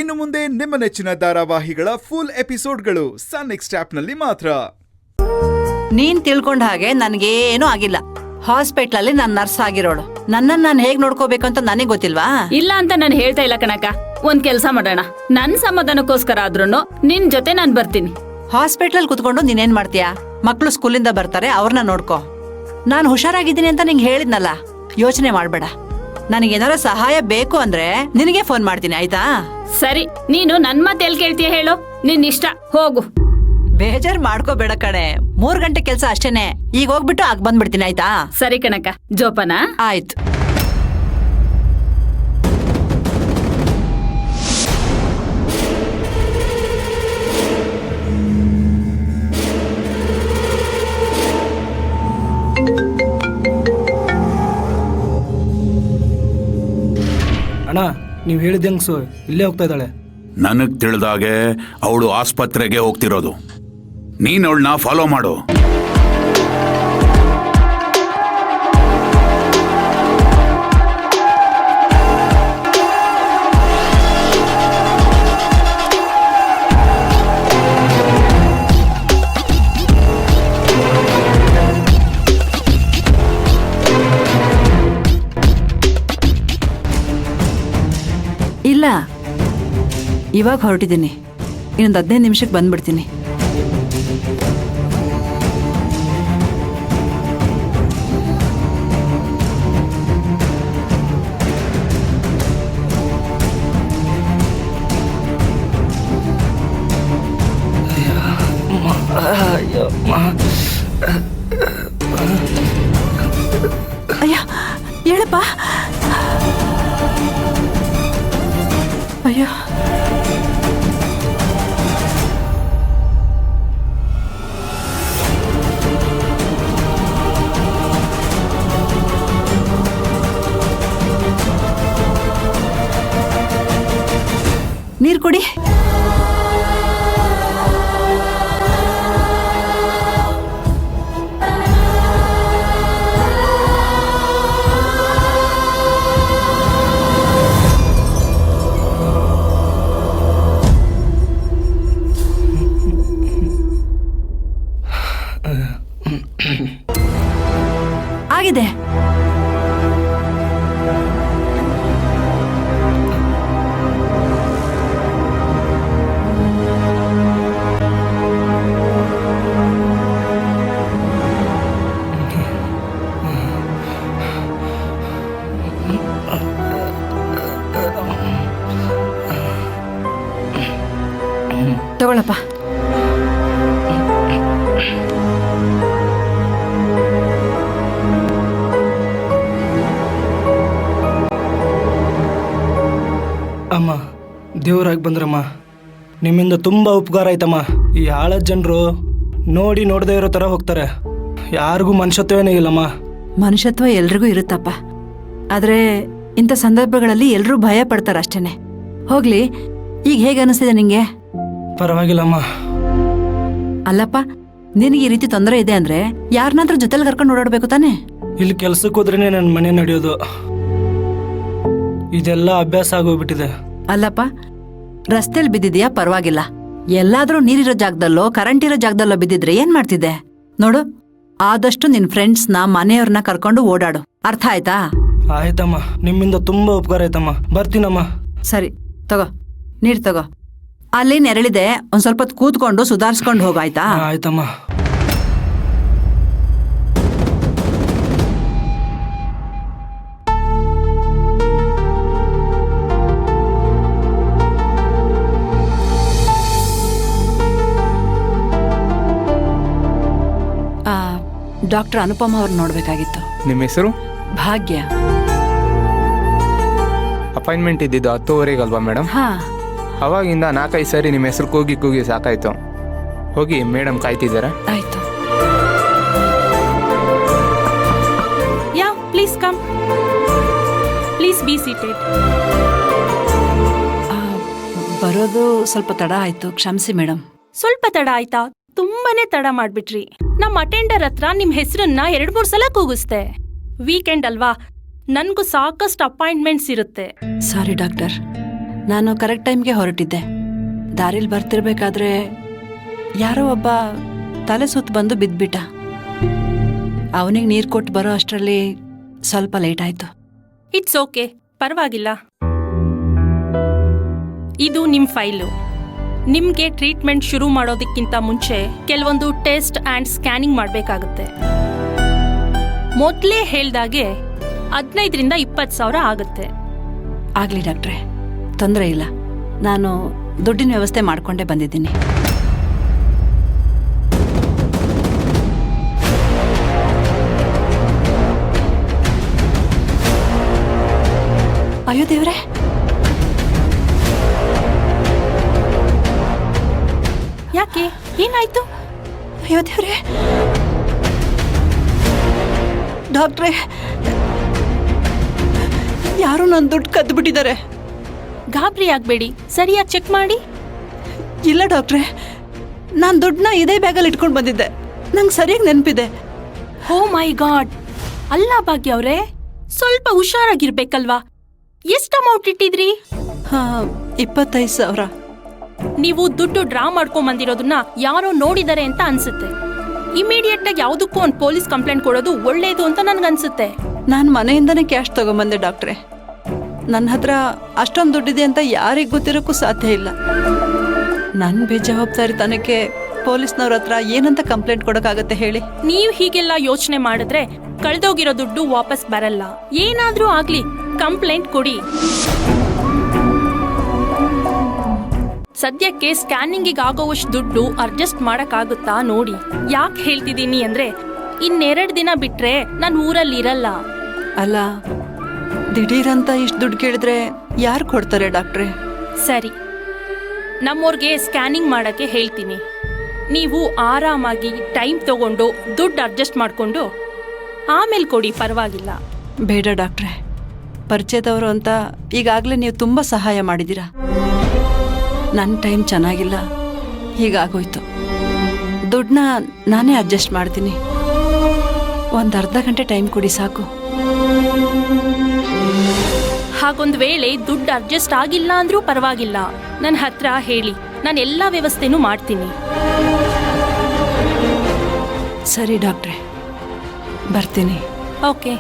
ಇನ್ನು ಮುಂದೆ ನಿಮ್ಮ ನೆಚ್ಚಿನ ಧಾರಾವಾಹಿಗಳ ಫುಲ್ ಎಪಿಸೋಡ್ಗಳು ಸನ್ ನೆಕ್ಸ್ಟ್ ಆಪ್ನಲ್ಲಿ ಮಾತ್ರ. ನೀನ್ ತಿಳ್ಕೊಂಡ ಹಾಗೆ ನನ್ಗೇನು ಆಗಿಲ್ಲ. ಹಾಸ್ಪಿಟ್ಲಲ್ಲಿ ನಾನ್ ನರ್ಸ್ ಆಗಿರೋಳು. ನನ್ನನ್ನು ನಾನು ಹೇಗ್ ನೋಡ್ಕೋಬೇಕಂತ ನನಗೆ ಗೊತ್ತಿಲ್ವಾ? ಇಲ್ಲ ಅಂತ ನಾನು ಹೇಳ್ತಾ ಇಲ್ಲ ಕಣಕ್ಕ. ಒಂದ್ ಕೆಲ್ಸ ಮಾಡೋಣ, ನನ್ ಸಮಾಧಾನಕ್ಕೋಸ್ಕರ ಆದ್ರೂನು ನಿನ್ ಜೊತೆ ನಾನ್ ಬರ್ತೀನಿ. ಹಾಸ್ಪಿಟ್ಲಲ್ಲಿ ಕುತ್ಕೊಂಡು ನೀನೇನ್ ಮಾಡ್ತೀಯಾ? ಮಕ್ಳು ಸ್ಕೂಲಿಂದ ಬರ್ತಾರೆ, ಅವ್ರನ್ನ ನೋಡ್ಕೋ. ನಾನು ಹುಷಾರಾಗಿದ್ದೀನಿ ಅಂತ ನಿಂಗೆ ಹೇಳಿದ್ನಲ್ಲ, ಯೋಚನೆ ಮಾಡ್ಬೇಡ. ನನಗೇನಾರ ಸಹಾಯ ಬೇಕು ಅಂದ್ರೆ ನಿನಗೆ ಫೋನ್ ಮಾಡ್ತೀನಿ, ಆಯ್ತಾ? ಸರಿ, ನೀನು ನನ್ ಮಾತು ಎಲ್ಲಿ ಕೇಳ್ತೀಯ ಹೇಳು. ನಿನ್ ಇಷ್ಟ, ಹೋಗು. ಬೇಜಾರ್ ಮಾಡ್ಕೋಬೇಡ ಕಣೆ. 3 ಗಂಟೆ ಕೆಲ್ಸ ಅಷ್ಟೇನೆ. ಈಗ ಹೋಗ್ಬಿಟ್ಟು ಆಗ ಬಂದ್ಬಿಡ್ತೀನಿ, ಆಯ್ತಾ? ಸರಿ ಕಣಕ್ಕ, ಜೋಪಾನ. ಆಯ್ತು. ಅಣ್ಣ, ನೀವು ಹೇಳಿದಂಗ್ಸು ಇಲ್ಲೇ ಹೋಗ್ತಾ ಇದ್ದಾಳೆ. ನನಗ್ ತಿಳಿದಾಗೆ ಅವಳು ಆಸ್ಪತ್ರೆಗೆ ಹೋಗ್ತಿರೋದು. ನೀನ್ ಅವಳನ್ನ ಫಾಲೋ ಮಾಡು. ಇಲ್ಲ, ಇವಾಗ ಹೊರಟಿದ್ದೀನಿ. ಇನ್ನೊಂದು 15 ನಿಮಿಷಕ್ಕೆ ಬಂದ್ಬಿಡ್ತೀನಿ. ಅಯ್ಯ, ಹೇಳಪ್ಪ. ಅಯ್ಯೋ, ನೀರು ಕೊಡಿ. ಆಗಿದೆ. ತಗೊಳಪ್ಪ. ಅಮ್ಮ, ದೇವರಾಗಿ ಬಂದ್ರಮ್ಮ. ನಿಮ್ಮಿಂದ ತುಂಬ ಉಪಕಾರ ಆಯ್ತಮ್ಮ. ಈ ಆಳದ ಜನರು ನೋಡಿ ನೋಡದೇ ಇರೋ ಥರ ಹೋಗ್ತಾರೆ. ಯಾರಿಗೂ ಮನುಷ್ಯತ್ವನೇ ಇಲ್ಲಮ್ಮ. ಮನುಷ್ಯತ್ವ ಎಲ್ರಿಗೂ ಇರುತ್ತಪ್ಪ. ಆದ್ರೆ ಇಂಥ ಸಂದರ್ಭಗಳಲ್ಲಿ ಎಲ್ರೂ ಭಯ ಪಡ್ತಾರ ಅಷ್ಟೇನೆ. ಹೋಗ್ಲಿ, ಈಗ ಹೇಗೆ ಅನಿಸ್ತಿದೆ ನಿಂಗೆ? ಪರವಾಗಿಲ್ಲಮ್ಮ. ಅಲ್ಲಪ್ಪ, ನಿನಗೆ ಈ ರೀತಿ ತೊಂದರೆ ಇದೆ ಅಂದ್ರೆ ಯಾರನ್ನಾದ್ರೂ ಜೊತೆಲಿ ಕರ್ಕೊಂಡು ಓಡಾಡ್ಬೇಕು ತಾನೆ? ಇಲ್ಲಿ ಕೆಲ್ಸಕ್ಕೆ ಹೋದ್ರೇನೆ ನನ್ನ ಮನೆ ನಡೆಯೋದು. ಇದೆಲ್ಲ ಅಭ್ಯಾಸ ಆಗೋಗ್ಬಿಟ್ಟಿದೆ. ಅಲ್ಲಪ್ಪ, ರಸ್ತೆಯಲ್ಲಿ ಬಿದ್ದಿದ್ಯಾ ಪರವಾಗಿಲ್ಲ. ಎಲ್ಲಾದ್ರೂ ನೀರಿರೋ ಜಾಗದಲ್ಲೋ ಕರೆಂಟ್ ಇರೋ ಜಾಗದಲ್ಲೋ ಬಿದ್ದಿದ್ರೆ ಏನ್ ಮಾಡ್ತಿದ್ದೆ? ನೋಡು, ಆದಷ್ಟು ನಿನ್ ಫ್ರೆಂಡ್ಸ್ನ ಮನೆಯವ್ರನ್ನ ಕರ್ಕೊಂಡು ಓಡಾಡು. ಅರ್ಥ ಆಯ್ತಾ? ಆಯ್ತಮ್ಮ, ನಿಮ್ಮಿಂದ ತುಂಬಾ ಉಪಕಾರ ಆಯ್ತಮ್ಮ. ಬರ್ತೀನಮ್ಮ. ಸರಿ, ತಗೋ, ನೀರ್ ತಗೋ. ಅಲ್ಲಿ ನೆರಳಿದೆ, ಒಂದ್ ಸ್ವಲ್ಪ ಹೊತ್ತು ಕೂತ್ಕೊಂಡು ಸುಧಾರಿಸ್ಕೊಂಡು ಹೋಗಾಯ್ತಾ? ಆಯ್ತಮ್ಮ. ಡಾಕ್ಟರ್ ಅನುಪಮ ಅವ್ರು ನೋಡ್ಬೇಕಾಗಿತ್ತು. ನಿಮ್ಮ ಹೆಸರು? ಭಾಗ್ಯ. ಅಪಾಯಿಂಟ್ಮೆಂಟ್ ಇದ್ದಿದ್ದು 10:15 ಅಲ್ವಾ ಮೇಡಮ್? ಹಾ. ಅವಾಗಿಂದ 4-5 ಸಾರಿ ನಿಮ್ಮ ಹೆಸರು ಕೂಗಿ ಸಾಕಾಯ್ತು. ಹೋಗಿ, ಮೇಡಮ್ ಕಾಯ್ತಿದ್ದಾರೆ. ಆಯ್ತು. Yeah, please come. Please be seated. ಬರೋದು ಸ್ವಲ್ಪ ತಡ ಆಯ್ತು, ಕ್ಷಮಿಸಿ ಮೇಡಮ್. ಸ್ವಲ್ಪ ತಡ ಆಯ್ತಾ? ತುಂಬಾನೇ ತಡ ಮಾಡ್ಬಿಟ್ರಿ. ನಮ್ ಅಟೆಂಡರ್ ಹತ್ರ ನಿಮ್ ಹೆಸರನ್ನ 2-3 ಸಲ ಕೂಗಿಸ್ದೆ. ವೀಕೆಂಡ್ ಅಲ್ವಾ, ನನ್ಗೂ ಸಾಕಷ್ಟು ಅಪಾಯಿಂಟ್ಮೆಂಟ್ಸ್ ಇರುತ್ತೆ. ಸಾರಿ ಡಾಕ್ಟರ್, ನಾನು ಕರೆಕ್ಟ್ ಟೈಮ್ಗೆ ಹೊರಟಿದ್ದೆ. ದಾರಿಲಿ ಬರ್ತಿರ್ಬೇಕಾದ್ರೆ ಯಾರೋ ಒಬ್ಬ ತಲೆ ಸುತ್ತ ಬಂದು ಬಿದ್ಬಿಟ್ಟ. ಅವನಿಗೆ ನೀರು ಕೊಟ್ಟು ಬರೋ ಅಷ್ಟರಲ್ಲಿ ಸ್ವಲ್ಪ ಲೇಟ್ ಆಯ್ತು. ಇಟ್ಸ್ ಓಕೆ, ಪರವಾಗಿಲ್ಲ. ಇದು ನಿಮ್ ಫೈಲು. ನಿಮ್ಗೆ ಟ್ರೀಟ್ಮೆಂಟ್ ಶುರು ಮಾಡೋದಕ್ಕಿಂತ ಮುಂಚೆ ಕೆಲವೊಂದು ಟೆಸ್ಟ್ ಆ್ಯಂಡ್ ಸ್ಕ್ಯಾನಿಂಗ್ ಮಾಡಬೇಕಾಗುತ್ತೆ. ಮೊದಲೇ ಹೇಳ್ದಾಗೆ 15ರಿಂದ 20 ಸಾವಿರ ಆಗುತ್ತೆ. ಆಗ್ಲಿ ಡಾಕ್ಟ್ರೆ, ತೊಂದರೆ ಇಲ್ಲ. ನಾನು ದುಡ್ಡಿನ ವ್ಯವಸ್ಥೆ ಮಾಡ್ಕೊಂಡೇ ಬಂದಿದ್ದೀನಿ. ಅಯ್ಯೋ ದೇವ್ರೆ, ಯಾಕೆ, ಏನಾಯ್ತು? ಅಯ್ಯೋ ದೇವ್ರೆ, ಡಾಕ್ಟ್ರೆ, ಯಾರೋ ನನ್ನ ದುಡ್ಡು ಕದ್ದು ಬಿಟ್ಟಿದ್ದಾರೆ. ಗಾಬರಿ ಆಗ್ಬೇಡಿ, ಸರಿಯಾಗಿ ಚೆಕ್ ಮಾಡಿ. ಇಲ್ಲ ಡಾಕ್ಟ್ರೆ, ನಾನು ದುಡ್ಡನ್ನ ಇದೇ ಬ್ಯಾಗಲ್ಲಿ ಇಟ್ಕೊಂಡು ಬಂದಿದ್ದೆ. ನಂಗೆ ಸರಿಯಾಗಿ ನೆನಪಿದೆ. ಓ ಮೈ ಗಾಡ್, ಅಲ್ಲ ಭಾಗ್ಯ ಅವ್ರೆ, ಸ್ವಲ್ಪ ಹುಷಾರಾಗಿರ್ಬೇಕಲ್ವಾ? ಎಷ್ಟು ಅಮೌಂಟ್ ಇಟ್ಟಿದ್ರಿ? 25,000. ನೀವು ದುಡ್ಡು ಡ್ರಾ ಮಾಡ್ಕೊಂಡ್ ಬಂದಿರೋದನ್ನ ಯಾರೋ ನೋಡಿದಾರೆ ಅಂತ ಅನ್ಸುತ್ತೆ. ಇಮಿಡಿಯೇಟ್ ಆಗಿ ಯಾವುದಕ್ಕೂ ಒಂದು ಪೊಲೀಸ್ ಕಂಪ್ಲೇಂಟ್ ಕೊಡೋದು ಒಳ್ಳೇದು ಅಂತ ನನ್ಗನ್ಸುತ್ತೆ. ನಾನು ಮನೆಯಿಂದನೇ ಕ್ಯಾಶ್ ತಗೊಂಬಂದೆ ಡಾಕ್ಟ್ರೆ. ನನ್ನ ಹತ್ರ ಅಷ್ಟೊಂದು ದುಡ್ಡಿದೆ ಅಂತ ಯಾರಿಗೆ ಗೊತ್ತಿರೋಕ್ಕೂ ಸಾಧ್ಯ ಇಲ್ಲ. ನನ್ನ ಬೇಜವಾಬ್ದಾರಿತನಕ್ಕೆ ಪೊಲೀಸ್ನವ್ರ ಹತ್ರ ಏನಂತ ಕಂಪ್ಲೇಂಟ್ ಕೊಡೋಕ್ಕಾಗತ್ತೆ ಹೇಳಿ? ನೀವ್ ಹೀಗೆಲ್ಲ ಯೋಚನೆ ಮಾಡಿದ್ರೆ ಕಳ್ದೋಗಿರೋ ದುಡ್ಡು ವಾಪಸ್ ಬರಲ್ಲ. ಏನಾದ್ರೂ ಆಗ್ಲಿ, ಕಂಪ್ಲೇಂಟ್ ಕೊಡಿ. ಸದ್ಯಕ್ಕೆ ಸ್ಕ್ಯಾನಿಂಗಿಗೆ ಆಗೋವಷ್ಟು ದುಡ್ಡು ಅಡ್ಜಸ್ಟ್ ಮಾಡಕ್ಕಾಗುತ್ತಾ ನೋಡಿ. ಯಾಕೆ ಹೇಳ್ತಿದ್ದೀನಿ ಅಂದ್ರೆ, 2 ದಿನ ಬಿಟ್ರೆ ನಾನು ಊರಲ್ಲಿ ಇರಲ್ಲ. ಅಲ್ಲ, ದಿಢೀರಂತ ಇಷ್ಟು ದುಡ್ಡು ಕೇಳಿದ್ರೆ ಯಾರು ಕೊಡ್ತಾರೆ ಡಾಕ್ಟ್ರೆ? ಸರಿ, ನಮ್ಮವ್ರಿಗೆ ಸ್ಕ್ಯಾನಿಂಗ್ ಮಾಡಕ್ಕೆ ಹೇಳ್ತೀನಿ. ನೀವು ಆರಾಮಾಗಿ ಟೈಮ್ ತಗೊಂಡು ದುಡ್ಡು ಅಡ್ಜಸ್ಟ್ ಮಾಡ್ಕೊಂಡು ಆಮೇಲೆ ಕೊಡಿ, ಪರವಾಗಿಲ್ಲ. ಬೇಡ ಡಾಕ್ಟ್ರೆ, ಪರಿಚಯದವರು ಅಂತ ಈಗಾಗಲೇ ನೀವು ತುಂಬ ಸಹಾಯ ಮಾಡಿದ್ದೀರಾ. ನನ್ನ ಟೈಮ್ ಚೆನ್ನಾಗಿಲ್ಲ, ಹೀಗಾಗೋಯ್ತು. ದುಡ್ಡನ್ನ ನಾನೇ ಅಡ್ಜಸ್ಟ್ ಮಾಡ್ತೀನಿ. ಒಂದು ಅರ್ಧ ಗಂಟೆ ಟೈಮ್ ಕೊಡಿ ಸಾಕು. ಹಾಗೊಂದು ವೇಳೆ ದುಡ್ಡು ಅಡ್ಜಸ್ಟ್ ಆಗಿಲ್ಲ ಅಂದ್ರೂ ಪರವಾಗಿಲ್ಲ, ನನ್ನ ಹತ್ರ ಹೇಳಿ, ನಾನು ಎಲ್ಲ ವ್ಯವಸ್ಥೆನೂ ಮಾಡ್ತೀನಿ. ಸರಿ ಡಾಕ್ಟ್ರೆ, ಬರ್ತೀನಿ. ಓಕೆ.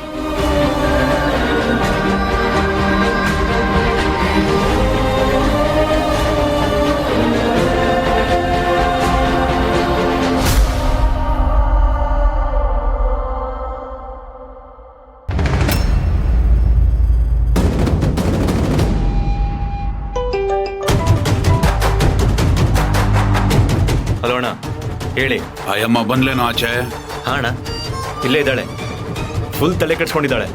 ಹಲೋ ಅಣ್ಣ, ಹೇಳಿ. ಅಯ್ಯಮ್ಮ ಬಂದ್ಲೇನೋ ಆಚೆ? ಹಾ ಅಣ್ಣ, ಇಲ್ಲೇ ಇದ್ದಾಳೆ. ಫುಲ್ ತಲೆ ಕೆಡ್ಸ್ಕೊಂಡಿದ್ದಾಳೆ.